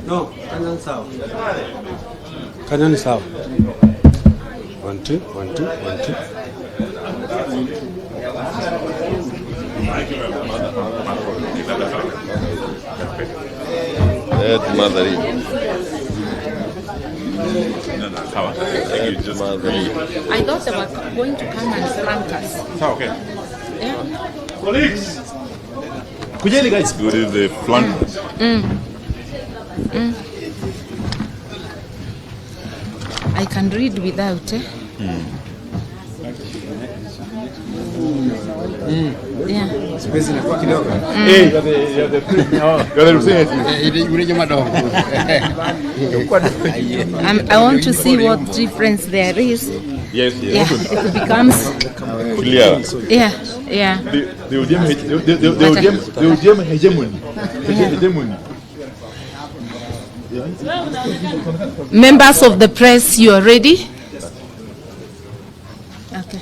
No, kanyan sawa. Kanyan sawa. 1 2 1 2 1 2. Madari. I thought they were going to come and flank us. Okay. Yeah. Colleagues. Kujeni guys. Good is the flankers. I can read without. Yeah. Space na kwa kidogo. Hey, you're the I want to see what difference there is. Yes. Yeah, it becomes Clear. yeah. The ODM hegemony. Members of the press, you are ready? Okay.